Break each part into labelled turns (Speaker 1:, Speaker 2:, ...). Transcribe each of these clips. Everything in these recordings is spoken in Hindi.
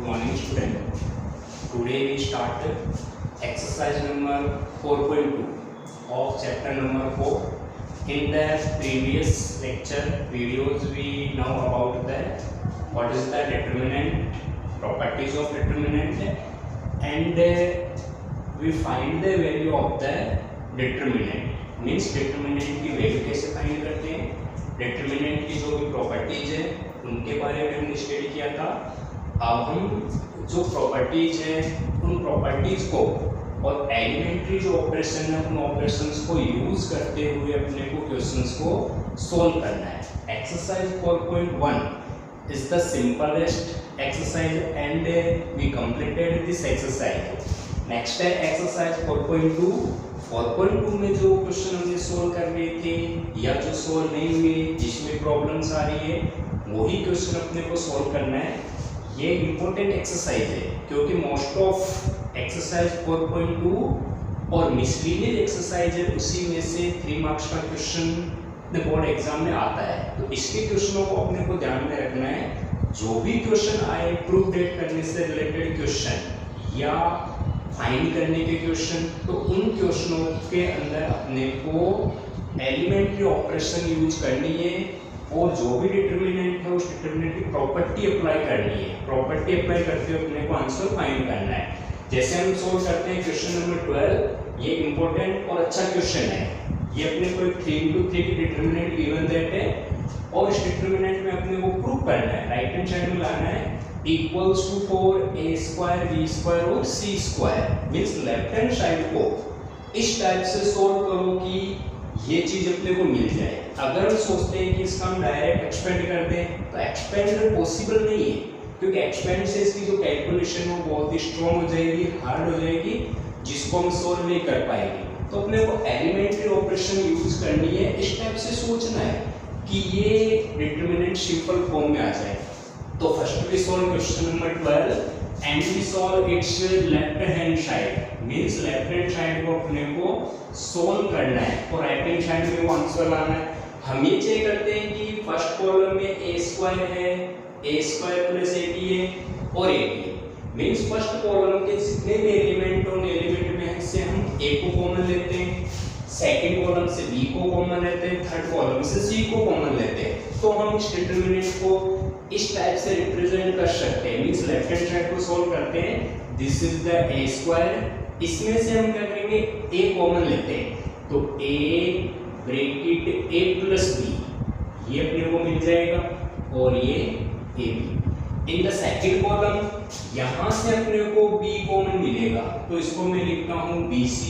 Speaker 1: Good morning student. Today we start exercise number 4.2 of chapter number 4. In the previous lecture videos we know about the what is the determinant, properties of determinant, and we find the value of the determinant. Means determinant की वैल्यू कैसे फाइंड करते हैं, determinant की जो भी प्रॉपर्टीज है उनके बारे में हमने स्टडी किया था। अब हम जो प्रॉपर्टीज हैं उन प्रॉपर्टीज को और एलिमेंट्री जो ऑपरेशन है उन ऑपरेशंस को यूज करते हुए अपने को क्वेश्चंस को सॉल्व करना है। Exercise 4.1 is the simplest exercise and we completed this exercise. Next है एक्सरसाइज 4.2। 4.2 में जो क्वेश्चन हमने सोल्व कर रहे थे या जो सोल्व नहीं हुए जिसमें प्रॉब्लम्स आ रही है वही क्वेश्चन अपने को सोल्व करना है। ये इम्पोर्टेंट एक्सरसाइज है क्योंकि मोस्ट ऑफ एक्सरसाइज 4.2 और मिसलीनियस एक्सरसाइज है उसी में से 3 मार्क्स का क्वेश्चन बोर्ड एग्जाम में आता है। तो इसके क्वेश्चनों को अपने को ध्यान में रखना है। जो भी क्वेश्चन आए प्रूफ डेट करने से रिलेटेड क्वेश्चन या फाइंड करने के क्वेश्चन, तो उन क्वेश्चनों के अंदर अपने को एलिमेंट्री ऑपरेशन यूज करनी है और जो भी डिटरमिनेंट है उस डिटरमिनेंट की प्रॉपर्टी अप्लाई करनी है। प्रॉपर्टी अप्लाई करते हुए अपने को आंसर फाइंड करना है। जैसे हम सोल्व करते हैं क्वेश्चन नंबर 12, ये इंपॉर्टेंट और अच्छा क्वेश्चन है। ये अपने को 3 की डिटरमिनेंट गिवन दैट है और इस डिटरमिनेंट में अपने को प्रूव करना है, राइट हैंड साइड में लाना है equals to 4a square b square और c square. Means left hand side को इस टाइप से सोल्व करो कि ये चीज अपने को मिल जाए। अगर हम सोचते हैं कि इसका हम डायरेक्ट एक्सपेंड कर दें तो एक्सपेंड पॉसिबल नहीं है क्योंकि एक्सपेंड से इसकी जो कैलकुलेशन है वो बहुत ही स्ट्रॉन्ग हो जाएगी, हार्ड हो जाएगी, जिसको हम सोल्व नहीं कर पाएंगे। तो अपने को एलिमेंट्री ऑपरेशन यूज करनी है। इस टाइप से सोचना है कि ये डिटरमिनेंट सिंपल फॉर्म में आ जाए। तो first we solve question number 12 and we solve its left hand side. Means left hand side को अपने को सॉल्व करना है और राइट हैंड साइड में वो आंसर लाना है। हम ये चेक करते हैं कि फर्स्ट कॉलम में a स्क्वायर है, a स्क्वायर प्लस 80 है और 80 है। मींस फर्स्ट कॉलम के जितने भी एलिमेंट और एलिमेंट में है से हम a को कॉमन लेते हैं, सेकंड कॉलम से b को कॉमन लेते हैं, थर्ड कॉलम से c को कॉमन लेते हैं। तो हम इस डिटरमिनेंट को इस टाइप से रिप्रेजेंट कर सकते हैं। मींस लेफ्ट हैंड साइड को सॉल्व करते हैं, this is the a square, इसमें से हम क्या करेंगे a कॉमन लेते हैं तो a bracket a plus b ये अपने को मिल जाएगा और ये ab। In the second column यहां से अपने को b कॉमन मिलेगा तो इसको मैं लिखता हूं bc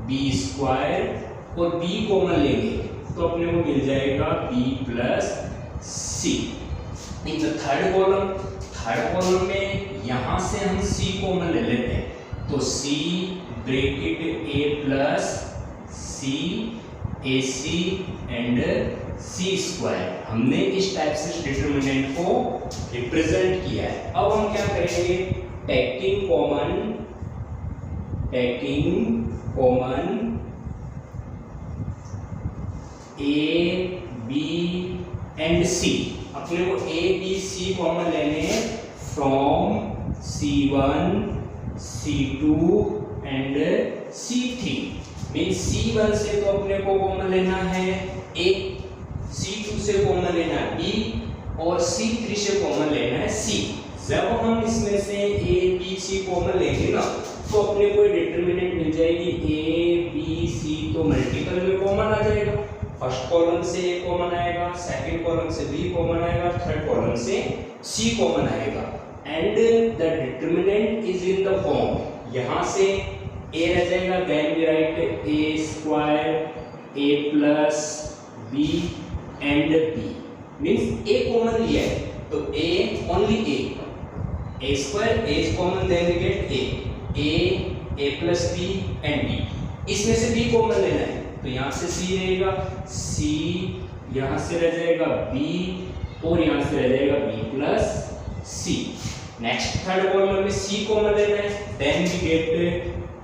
Speaker 1: b स्क्वायर और b कॉमन लेंगे तो अपने को मिल जाएगा b plus c। In the third column में यहां से हम c कॉमन ले लेते हैं तो c bracket a plus c ac and c square. हमने इस टाइप से डिटरमिनेंट को रिप्रेजेंट किया है। अब हम क्या करेंगे, taking common a b and c। अपने को a b c कॉमन लेने हैं from c1 c2 and c3। Means c1 से तो अपने को कॉमन लेना है a, c2 से कॉमन लेना है b और c3 से कॉमन लेना है c। जब हम इसमें से a b c कॉमन लेंगे ना तो अपने को डिटरमिनेंट मिल जाएगी a b c, तो मल्टीपल में कॉमन आ जाएगा। फर्स्ट कॉलम से a कॉमन आएगा, सेकंड कॉलम से b कॉमन आएगा, थर्ड कॉलम से c कॉमन आएगा and the determinant is in the form. यहां से a रह जाएगा, then we write a square a plus b and b। Means a common लिया है तो a only a square a common, then we get a plus b and b। इसमें से b कॉमन लेना है तो यहाँ से c रहेगा, c यहाँ से रह जाएगा b और यहाँ से रह जाएगा b plus c। Next third column में c कॉमन लेना है, then we get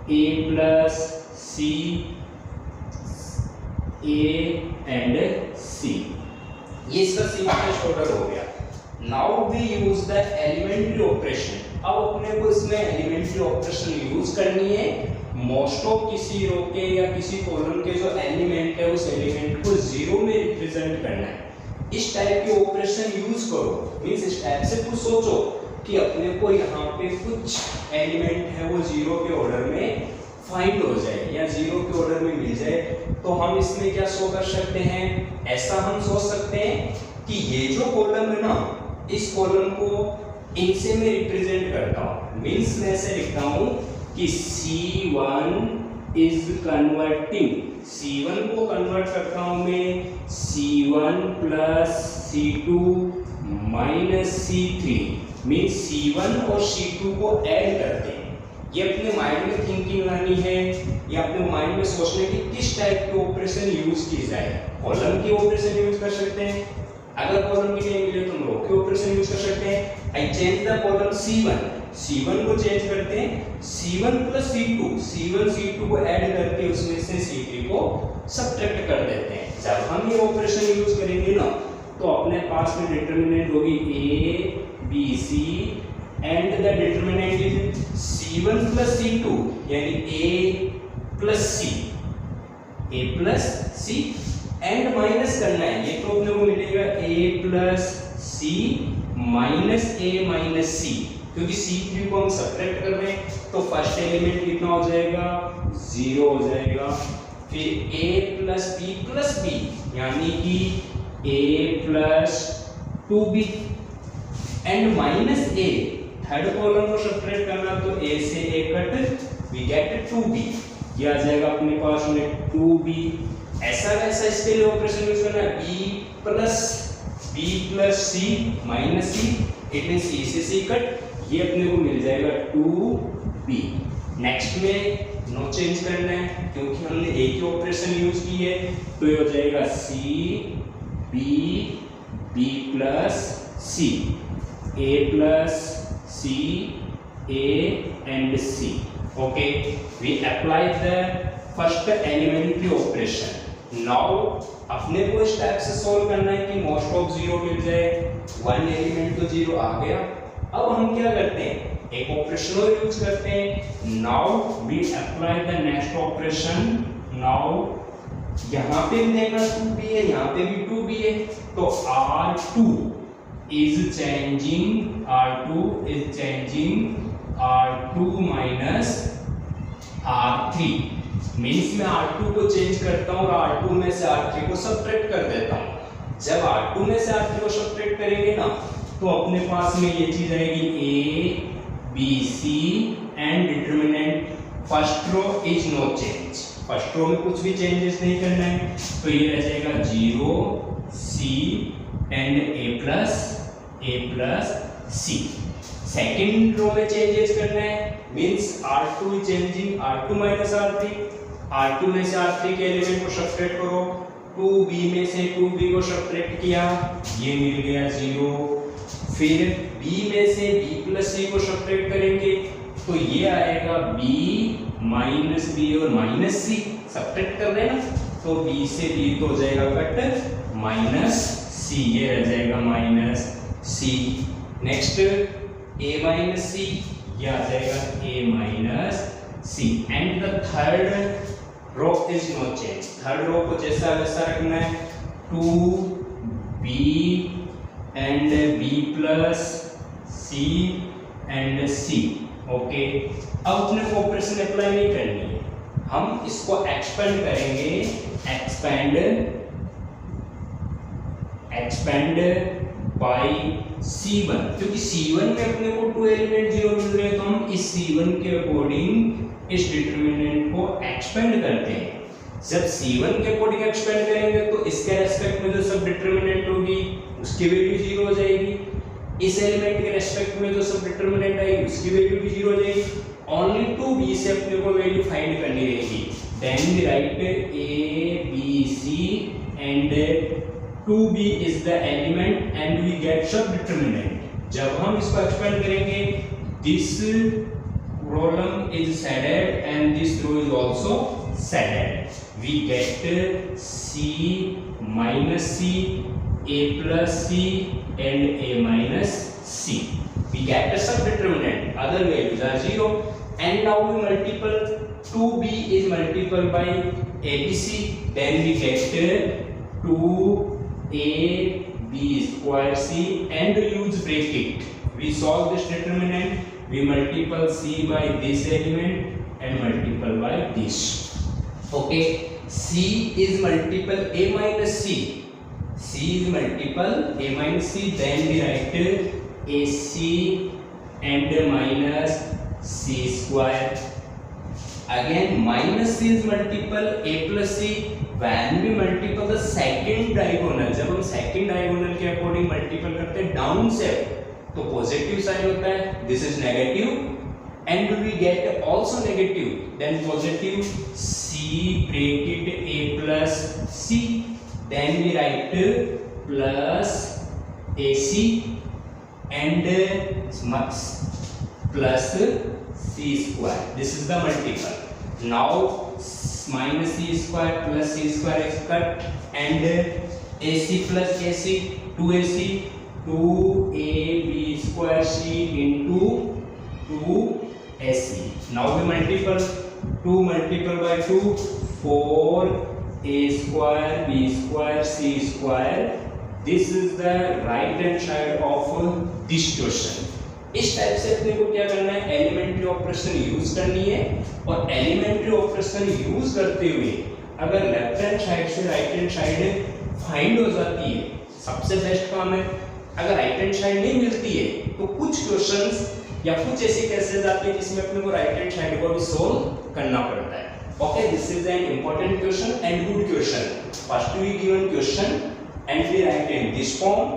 Speaker 1: a plus c a and c। ये इसका सिंपलेस्ट ऑर्डर हो गया। Now we use the elementary operation. अब अपने को इसमें एलिमेंट्री ऑपरेशन यूज करनी है। मोस्ट ऑफ किसी रो के या किसी कॉलम के जो एलिमेंट है उस एलिमेंट को जीरो में रिप्रेजेंट करना है। इस टाइप के ऑपरेशन यूज करो, मींस इस टाइप से कुछ सोचो कि अपने को यहाँ पे कुछ एलिमेंट है वो जीरो के ऑर्डर में फाइंड हो जाए या जीरो के ऑर्डर में मिल जाए, तो हम इसमें क्या शो कर सकते हैं, ऐसा हम सोच सकते हैं कि ये जो कॉलम है ना, इस कॉलम को इनसे मैं रिप्रेजेंट करता हूँ। मींस मैं ऐसे लिखता हूँ कि C1 इज कन्वर्टिंग, C1 को कन्वर्ट करता हूँ मैं C1 plus C2 minus C3, means C1 और C2 को ऐड करते हैं। ये अपने माइंड में थिंकिंग लानी है या अपने माइंड में सोचने की किस टाइप के ऑपरेशन यूज की जाए। कॉलम की ऑपरेशन यूज कर सकते हैं, अगर कॉलम की नहीं मिले तो हम रो के ऑपरेशन यूज कर सकते हैं। I change the column C1 को चेंज करते हैं C1 प्लस C2 C2 को ऐड करके उसमें से C3 को सब्ट्रैक्ट कर देते हैं। जब हम ये ऑपरेशन यूज करेंगे ना, तो अपने पास में डिटरमिनेंट होगी A B C and the determinant is C1 plus C2 यानी A plus C and minus करना है। ये तो अपने को मिलेगा A plus C minus A minus C, क्योंकि C3 को हम सब्ट्रैक्ट कर रहे हैं तो फर्स्ट एलिमेंट कितना हो जाएगा, 0 हो जाएगा। फिर A प्लस B यानी कि A plus 2B and minus A, third column को सब्ट्रैक्ट करना तो A से A cut, we get 2B, ये आ जाएगा अपने पास में 2B। ऐसा वैसा इसके लिए ऑपरेशन यूज करना है B plus C minus C, it means C से C कट, ये अपने को मिल जाएगा 2B। नेक्स्ट में नो चेंज करना है क्योंकि हमने एक ही ऑपरेशन यूज की है, तो ये हो जाएगा B plus C, A plus C, A and C. Okay, we apply the first elementary operation. Now अपने को इस टाइप से सॉल्व करना है कि मोस्ट ऑफ 0 मिल जाए, वन एलिमेंट तो 0 आ गया। अब हम क्या करते हैं, एक ऑपरेशन और यूज करते हैं। Now we apply the next operation. Now यहाँ पे भी देखना 2b है, यहाँ पे भी 2b है, तो R2 is changing R2 minus R3, means मैं R2 को चेंज करता हूँ और R2 में से R3 को सब्ट्रैक्ट कर देता हूँ। जब R2 में से R3 को सब्ट्रैक्ट करेंगे ना, तो अपने पास में ये चीज आएगी A B C and determinant first row is no change, first row में कुछ भी चेंजेस नहीं करना है, तो ये रह जाएगा 0 C and A plus C। Second row में चेंजेस करना है, means R2 is changing R2 minus R3, R2 में से R3 के एलिमेंट को सब्ट्रैक्ट करो, 2B में से 2B को सब्ट्रैक्ट किया, ये मिल गया 0। फिर B में से B प्लस C को सब्ट्रैक्ट करेंगे तो ये आएगा B माइनस B और माइनस C, सब्ट्रैक्ट कर रहे हैं ना, तो B से B तो हो जाएगा कट माइनस C, ये रह जाएगा minus C। Next A minus C, ये आ जाएगा A minus C and the third row is no change, third row को जैसा वैसा रखना है, 2B and B plus C and C। Okay, अब अपने को ऑपरेशन अप्लाई नहीं करनी है, हम इसको एक्सपेंड करेंगे, एक्सपेंड बाय C1, क्योंकि C1 में अपने को 2 एलिमेंट 0 मिल रहे हैं, तो हम इस C1 के अकॉर्डिंग इस डिटरमिनेंट को एक्सपेंड करते हैं। जब C1 के अकॉर्डिंग एक्सपेंड करेंगे तो इसके रेस्पेक्ट में जो सब डिटरमिनेंट होगी उसकी वैल्यू 0 हो जाएगी, इस एलिमेंट के रेस्पेक्ट में जो सब डिटरमिनेंट आएगी उसकी वैल्यू भी 0 हो जाएगी। ओनली 2b से अपने को वैल्यू फाइंड करनी रहेगी। Then we write A B C and 2b is the element and we get sub determinant। जब हम इसको एक्सपेंड करेंगे, this column is shaded and this row is also shaded, we get C minus C, A plus C and a minus c. We get the subdeterminant, other values are 0, and now we multiple 2b is multiplied by abc, then we get 2ab square c and use bracket. We solve this determinant, we multiply c by this element and multiply by this. Okay, c is multiple a minus c. C is multiple a minus c, then we write ac and minus c square. Again minus c is multiple a plus c. When we multiply the second diagonal, जब हम second diagonal के अकॉर्डिंग मल्टीपल करते हैं डाउन से तो पॉजिटिव साइन होता है, this is negative and we get also negative, then positive c bracket a plus c, then we write plus ac and plus c square. This is the multiple. Now minus c square plus c square is cut and ac plus ac 2ac 2ab square c into 2ac. Now we multiple 2 multiple by 2 4a square b square c square. This is the right hand side of this question. इस टाइप से अपने को क्या करना है, एलिमेंट्री ऑपरेशन यूज करनी है और एलिमेंट्री ऑपरेशन यूज करते हुए अगर लेफ्ट हैंड साइड से राइट हैंड साइड फाइंड हो जाती है सबसे बेस्ट काम है. अगर राइट हैंड साइड नहीं मिलती है तो कुछ क्वेश्चंस या कुछ ऐसे केसेस आते हैं जिसमें अपने को राइट हैंड साइड को भी सोल्व करना पड़ता है. Okay, this is an important question and good question. First we given question and we write in this form.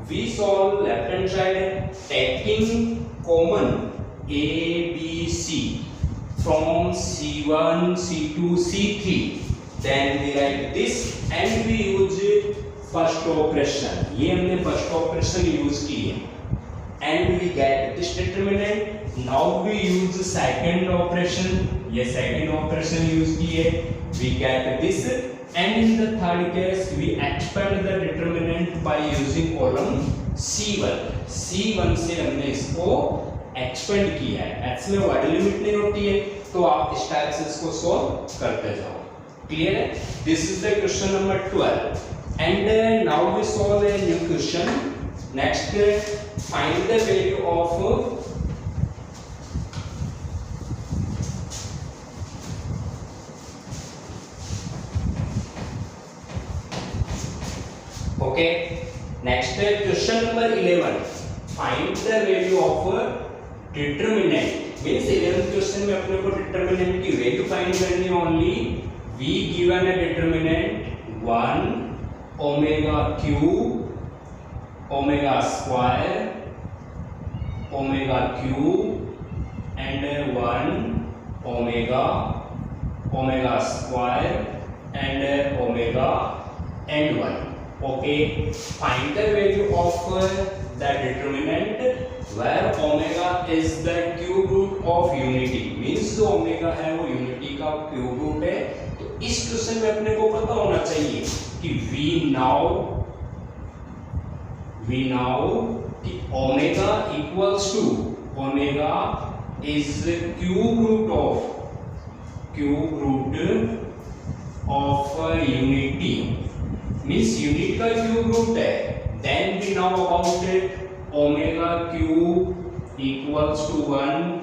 Speaker 1: We solve left hand side taking common a b c from c1 c2 c3, then we write this and we use first operation. ये हमने first operation use की है and we get this determinant. Now we use second operation. ये second operation use की है, we get this. And in the third case we expand the determinant by using column C1. C1 से हमने इसको expand किया है. x में वर्ड लिमिट नहीं होती है तो आप इस टाइप से इसको सॉल्व करते जाओ. क्लियर है? This is the question number 12. And now we solve a new question. Next, find the value of okay. Next question number 11. Find the value of determinant. Means 11th question में अपने को determinant की value find करनी है only. We given a determinant 1 omega cube omega square omega cube and 1 omega square and omega and 1. Okay, find the value of the determinant where omega is the cube root of unity. Means जो omega है वो unity का cube root है. तो इस क्वेश्चन में अपने को पता होना चाहिए कि we now कि omega equals to omega is the cube root of unity. Means unit का क्यूब रूट है. Then we know about omega cube equals to 1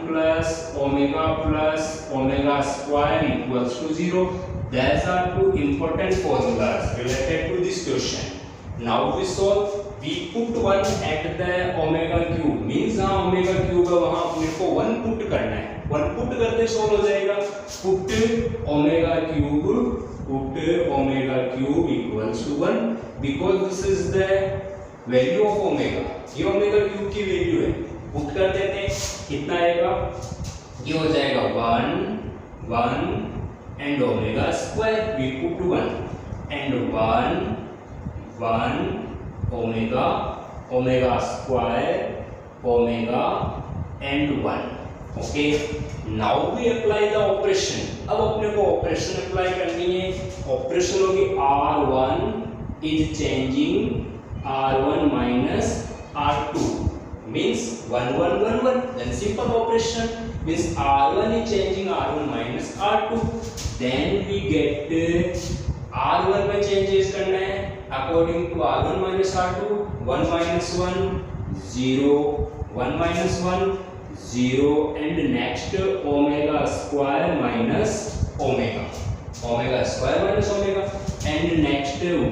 Speaker 1: plus omega square equals to 0. These are two important formulas related to this question. Now we solve. We put 1 at the omega cube. Means जहाँ omega cube है वहाँ अपने को 1 put करना है. 1 put करते solve हो जाएगा. Put omega cube equals to 1 because this is the value of omega. ये omega cube की वैल्यू है. पुट कर देते हैं कितना आएगा, ये हो जाएगा 1 and omega square. We put 1 and 1 omega square omega and 1. Okay, now we apply the operation. अब अपने को ऑपरेशन अप्लाई करनी है. ऑपरेशन होगी R1 is changing R1 minus R2 means 1 1 1 1. Then simple operation means R1 is changing R1 minus R2. Then we get R1 में changes करना है according to R1 minus R2. 1 minus 1 0, 1 minus 1 0, and next omega square minus omega. Omega square minus omega, and next 1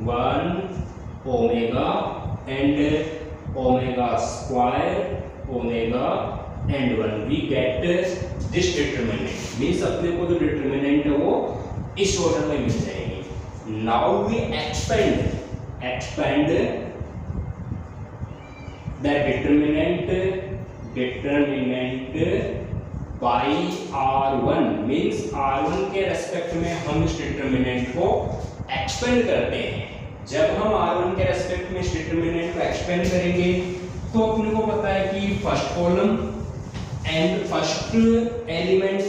Speaker 1: 1 omega and omega square omega and 1. We get this determinant. means अपने को जो determinant है वो इस ऑर्डर में मिल जाएगी. Now we expand the determinant by R1 means R1 के रेस्पेक्ट में हम इस डिटरमिनेंट को एक्सपेंड करते हैं. जब हम R1 के रेस्पेक्ट में इस डिटरमिनेंट को एक्सपेंड करेंगे तो अपने को पता है कि first column and first element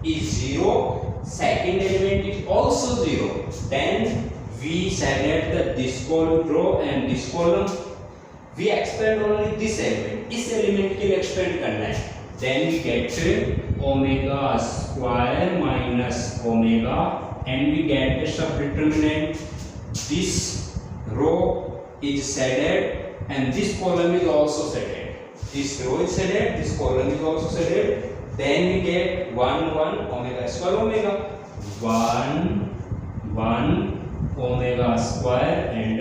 Speaker 1: is 0, second element is also 0. Then we select this column row and this column. We expand only this element. इस एलिमेंट के लिए एक्सपेंड करना है. Then we get omega square minus omega, and we get the subdeterminant. This row is shaded and this column is also shaded. This row is shaded, this column is also shaded. Then we get 1 1 omega square omega, 1 1 omega square and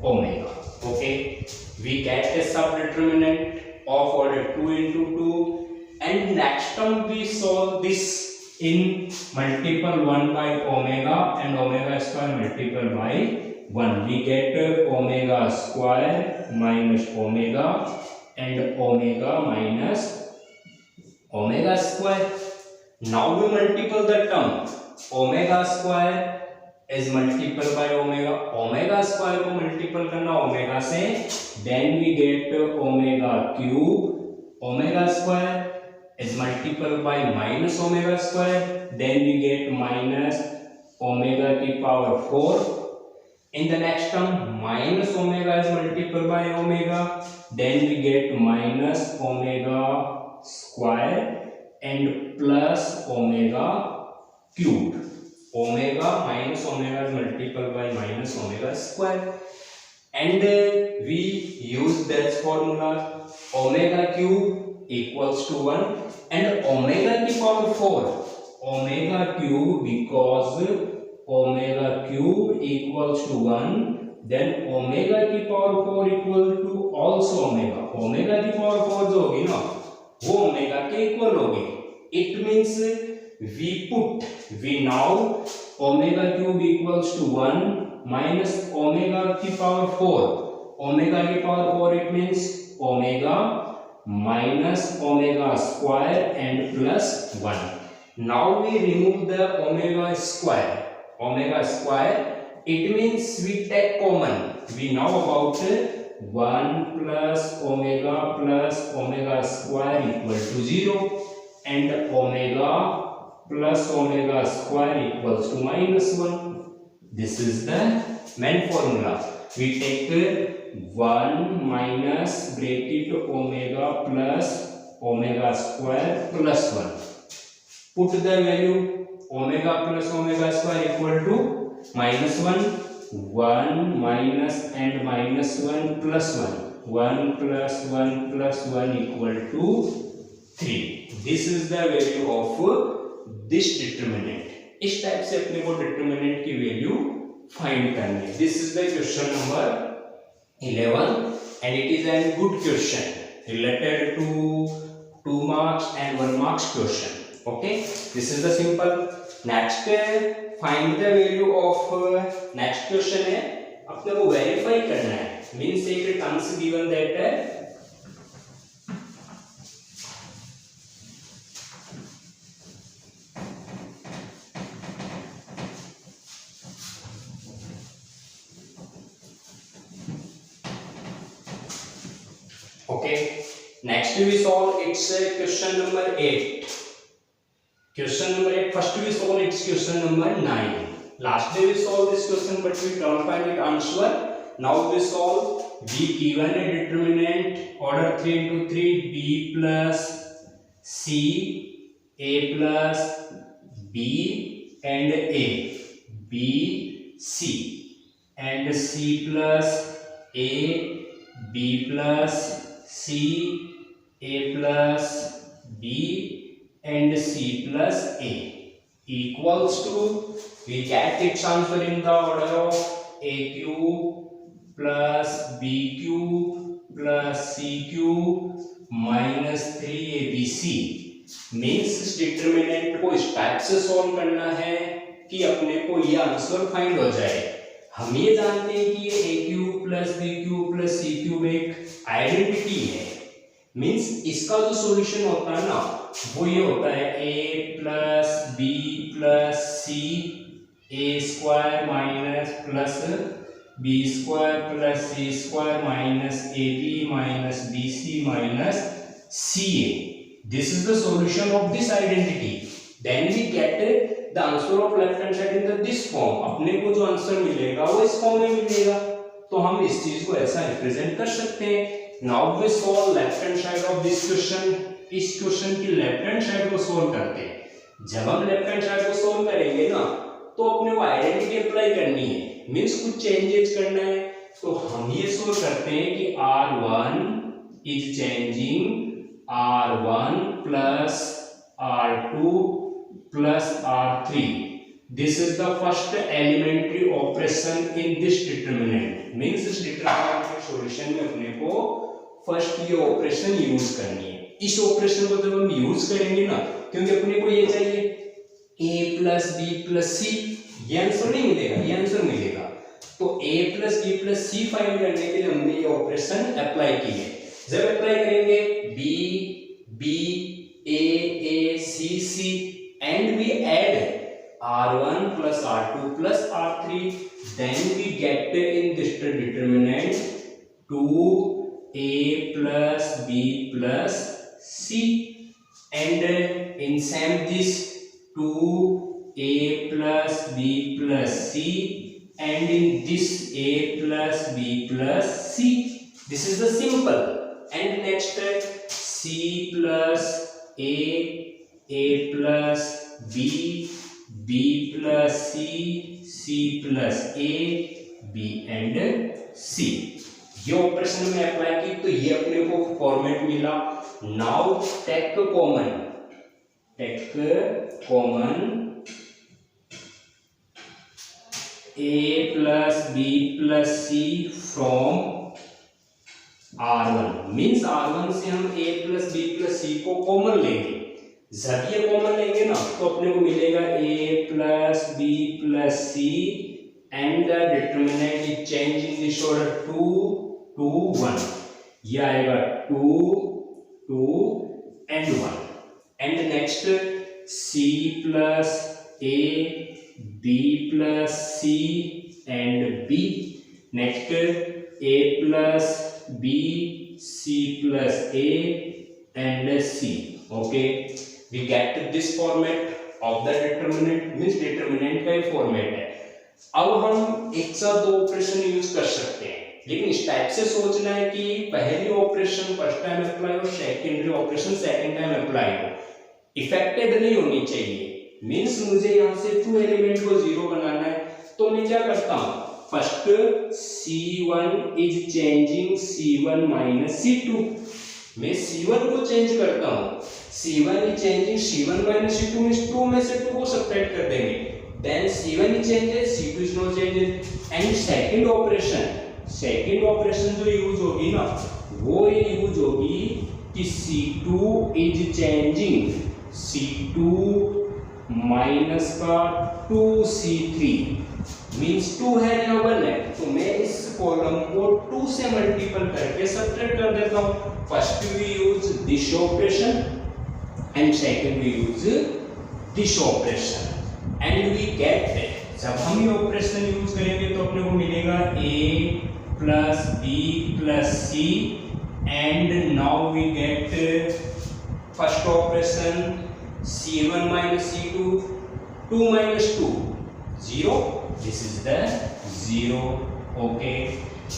Speaker 1: omega. Okay, we get the subdeterminant of order 2 into 2, and next term we solve this in multiple 1 by omega and omega square multiple by 1. We get omega square minus omega and omega minus omega square. Now we multiply the term. Omega square is multiple by omega. Omega square को multiple करना omega से. Then we get omega cube. Omega square is multiple by minus omega square. Then we get minus omega to the power 4. In the next term, minus omega is multiple by omega. Then we get minus omega square and plus omega cube. Omega minus omega is multiple by minus omega square, and we use that formula. Omega cube equals to 1 and omega to the power 4. Omega cube, because omega cube equals to 1, then omega to the power 4 equal to also omega. Omega to the power 4 जो होगी ना वो omega के equal होगी. It means we now omega cube equals to 1 minus omega to the power 4. Omega to the power 4, it means omega minus omega square and plus 1. Now we remove the omega square. Omega square, it means we take common. We know about 1 plus omega square equal to 0, and omega plus omega square equals to minus 1. This is the main formula. We take 1 minus bracket omega plus omega square plus 1. Put the value omega plus omega square equal to minus 1. 1 minus and minus 1 plus 1. 1 plus 1 plus 1 equal to 3. This is the value of this determinant. इस टाइप से अपने को determinant की वैल्यू फाइंड करनी है. This is the question number 11, and it is a good question related to 2 marks and 1 marks question. Okay, this is the simple. Next, find the value of next question है अपने को verify करना है. Means एक terms given that है Okay, next we solve its question number 8. Question number 8, first we solve its question number 9. Last day we solved this question but we can't find it answer. Now we solve. We given a determinant order 3 into 3, b plus c, a plus b and a, b c and c plus a, b plus c, a plus b and c plus a equals to, we get its answer in the order of a cube plus b cube plus c cube minus 3abc। Means इस डिटरमिनेंट को इस टाइप से सॉल्व करना है कि अपने को ये आंसर फाइंड हो जाए। हम ये जानते हैं कि ये a cube plus B cube plus C cube एक आइडेंटिटी है। मीन्स इसका जो सॉल्यूशन होता है ना वो ये होता है a plus B plus C A square minus plus B square plus C square minus A B minus B C minus C A. This is the solution of this identity. Then we get the answer of left hand side in this form. अपने को जो आंसर मिलेगा वो इस फॉर्म में मिलेगा, तो हम इस चीज को ऐसा रिप्रेजेंट कर सकते हैं। Now we solve left hand side of this question. इस क्वेश्चन की लेफ्ट हैंड साइड को सोल्व करते हैं। जब हम लेफ्ट हैंड साइड को सोल्व करेंगे ना तो अपने को आइडेंटिटी अप्लाई करनी है, मीन्स कुछ चेंजेस करना है। तो हम ये सोल्व करते हैं कि R1 is changing R1 plus R2 plus R3. This is the first elementary operation in this determinant. Means इस determinant के solution में अपने को first ये operation use करनी है। इस operation को जब हम use करेंगे ना, क्योंकि अपने को ये चाहिए a plus b plus c, ये आंसर नहीं मिलेगा, ये आंसर मिलेगा। तो a plus b plus c find करने के लिए हमने ये operation अप्लाई की है। जब अप्लाई करेंगे b b a c c and we add r1 plus r2 plus r3, then we get in this determinant 2a plus b plus c and in same this 2a plus b plus c and in this a plus b plus c. This is the simple. And next c plus a plus b, b plus c plus a, b and c। ये ऑपरेशन में अप्लाई की तो ये अपने को फॉर्मेट मिला। Now take common a plus b plus c from R1 means R1 से हम a plus b plus c को कॉमन लेंगे। जब ये कॉमन लेंगे ना तो अपने को मिलेगा a plus b plus c and the determinant is changed in this order 2 2 1। ये आएगा 2 2 and 1 and next c plus a b plus c and b, next a plus b c plus a and c। okay, we get this format of the determinant, means determinant का ये format है। अब हम एक साथ दो ऑपरेशन यूज कर सकते हैं, लेकिन इस टाइप से सोचना है कि पहली ऑपरेशन फर्स्ट टाइम अप्लाई हो, secondary operation second time apply हो। इफेक्टेड नहीं होनी चाहिए, मीन्स मुझे यहाँ से 2 एलिमेंट को 0 बनाना है, तो मैं क्या करता हूँ, first C1 is changing C1 minus C2। मैं C1 को चेंज करता हूँ, C1 is changing C1 minus C2 means 2 में से 2 को सब्ट्रैक्ट कर देंगे, then C1 is changes C2 is no changes and second operation जो यूज होगी ना वो ये यूज होगी कि C2 is changing C2 minus का 2C3 मींस 2 है या 1 है, तो मैं इस कॉलम को 2 से मल्टीपल करके सब्ट्रैक्ट कर देता हूं। First we use this operation and second we use this operation and we get, जब हम ये ऑपरेशन यूज करेंगे तो अपने को मिलेगा a plus b plus c and now we get first operation C1 minus C2, 2 minus 2, 0. This is the 0. Okay.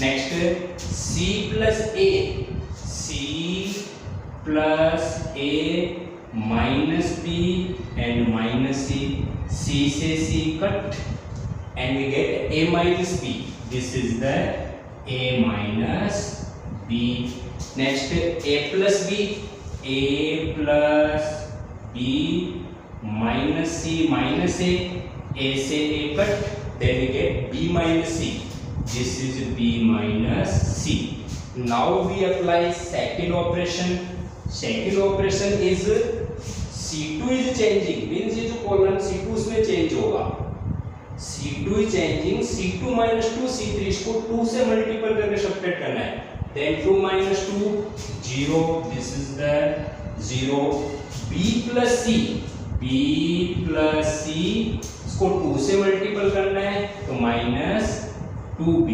Speaker 1: Next c plus a, c plus a minus b and minus c, c से c cut and we get a minus b. This is the a minus b. Next a plus b, a plus b minus c minus a से a cut, then we get b minus c. This is b minus c. Now we apply second operation. Second operation is c2 is changing, means ये जो कॉलम c2 उसमें चेंज होगा. c2 is changing, c2 minus 2 c3, इसको 2 से मल्टीपल करके सब्ट्रैक्ट करना है. Then 2 minus 2 0, this is the 0. b plus c, b plus c इसको 2 से मल्टीपल करना है तो minus 2b,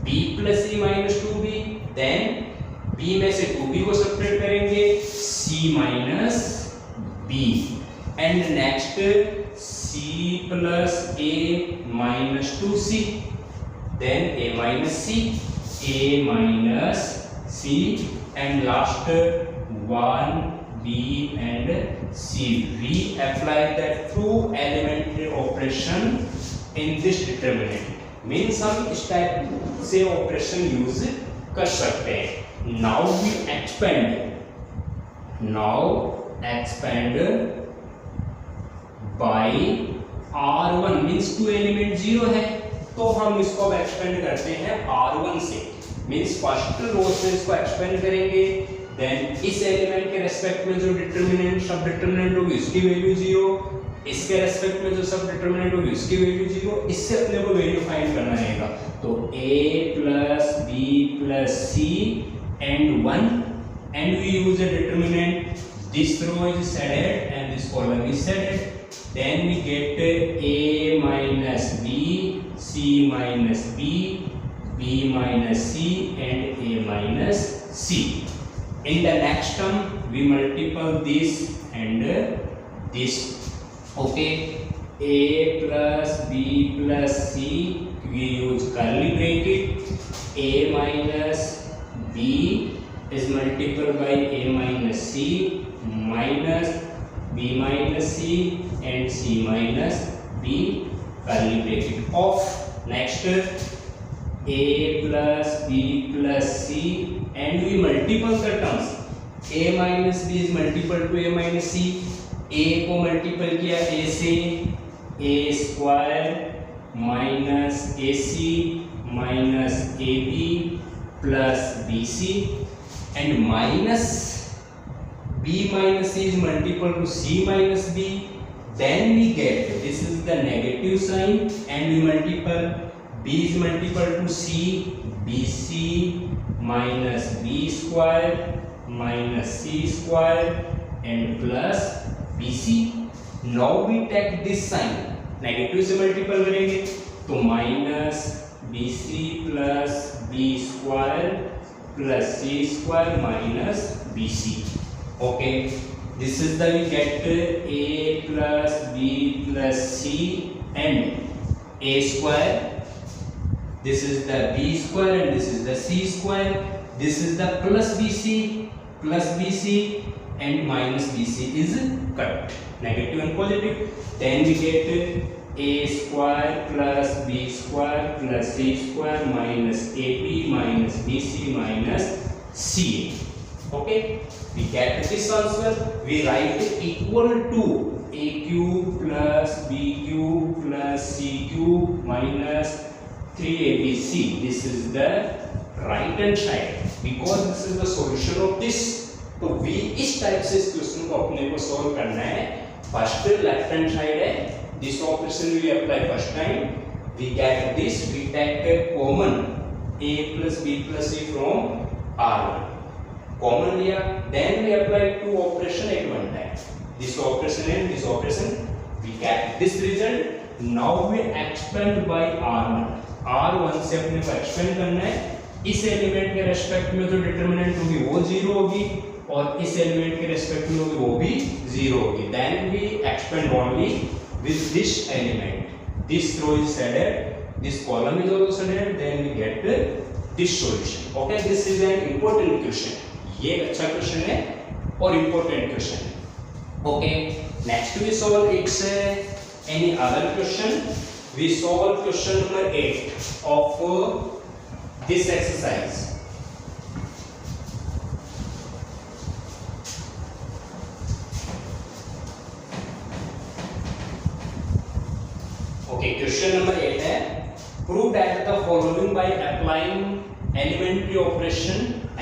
Speaker 1: b plus c minus 2b, then b में से 2b को सब्ट्रैक्ट करेंगे, c minus b, and next c plus a minus 2c, then a minus c, a minus c, and last 1b and c. We apply the two elementary operation in this determinant. Means हम इस टाइप से ऑपरेशन यूज कर सकते हैं. Now we expand, by r1, means 2 element 0 है तो हम इसको एक्सपेंड करते हैं r1 से. मीन्स फर्स्ट रो से इसको एक्सपेंड करेंगे, देन इस एलिमेंट के रेस्पेक्ट में जो डिटरमिनेंट सब डिटरमिनेंट होगी उसकी वैल्यू 0, इसके रेस्पेक्ट में जो सब डिटरमिनेंट होगी उसकी वैल्यू 0, इससे अपने को वैल्यू फाइंड करना रहेगा. तो a plus b plus c and 1 and we use a determinant. This row is shaded and this column is shaded. Then we get a minus b, c minus b, b minus c and a minus c. In the next term we multiply this and this. Okay, a plus b plus c, we use curly bracket. A minus b is multiplied by a minus c minus b minus c and c minus b, curly bracket off. Next a plus b plus c and we multiply the terms. a minus b is multiplied to a minus c. a को मल्टीपल किया a से, a square minus A C minus A B plus B C and minus b minus c is multiple to c minus b. Then we get, this is the negative sign and we multiply, b is multiple to c, bc minus b square minus c square and plus bc. Now we take this sign, negative से मल्टीपल करेंगे तो minus B C plus B square plus C square minus B C. Okay, this is the we get A plus B plus C and A square. This is the B square and this is the C square. This is the plus B C and minus bc is cut, negative and positive. Then we get a square plus b square plus c square minus ab minus bc minus ca. Okay, we get this answer. We write equal to a cube plus b cube plus c cube minus 3abc. This is the right hand side because this is the solution of this. तो v इस टाइप से इस क्वेश्चन को अपने को सॉल्व करना है. फर्स्ट लेफ्ट हैंड साइड है, this operation we apply first time, we get this, we take common a plus b plus c from r1, common लिया, then we apply two operation at one time, this operation and this operation, we get this result. Now we expand by r1 से अपने को एक्सपेंड करना है. इस एलिमेंट के रेस्पेक्ट में जो डिटरमिनेंट होगी वो 0 होगी और इस एलिमेंट के रेस्पेक्ट में होगी वो भी 0 होगी. Then we expand only with this element. This row is shaded, this column is also shaded, then we get this solution. Okay, this is an important question. ये एक अच्छा क्वेश्चन है और इंपॉर्टेंट क्वेश्चन है. Okay, next we solve its any other question. We solve question number 8 of this exercise. Okay, question number 8 है prove that the following by applying elementary operation.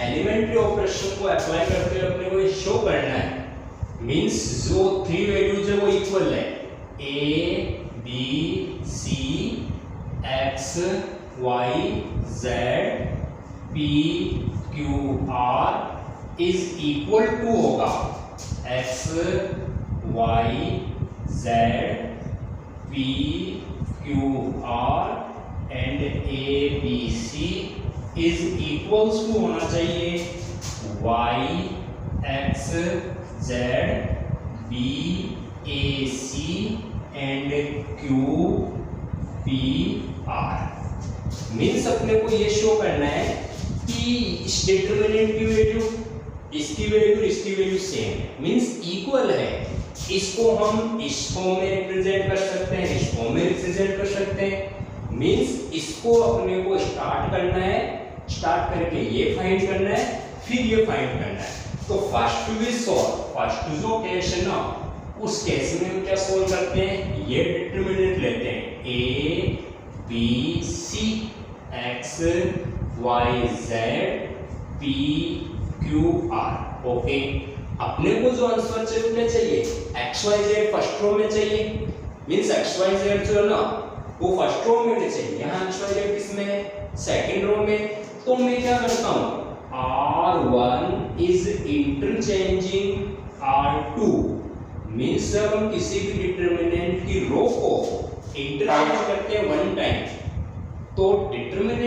Speaker 1: Elementary operation को अप्लाई करते हुए अपने को शो करना है. मींस जो 3 वैल्यूज है वो इक्वल है. a b c x y z p q r is equal to होगा x y z p q r and a b c is equals to होना चाहिए y x z b a c and q p r. Means अपने को ये शो करना है कि इस डिटरमिनेंट की वैल्यू, इसकी वैल्यू सेम, मीन्स इक्वल है. इसको हम इस फॉर्म में रिप्रेजेंट कर सकते हैं, इस फॉर्म में रिप्रेजेंट कर सकते हैं. मीन्स इसको अपने को स्टार्ट करना है, स्टार्ट करके ये फाइंड करना है, फिर ये फाइंड करना है. तो फर्स्ट वी सॉल्व, फर्स्ट जो केस है ना, उस केस में हम क्या सॉल्व करते हैं, ये डिटरमिनेंट लेते हैं a b c x y z p q r. Okay, अपने को जो आंसर चाहिए x y z first row में चाहिए. मींस x y z जो है ना वो फर्स्ट रो में चाहिए. यहाँ x y z किस में है, सेकंड रो में. तो मैं क्या करता हूँ, r1 is interchanging r2. Means जब हम किसी भी डिटरमिनेंट की रो को इंटरचेंज करते हैं वन टाइम, तो डिटरमिनेंट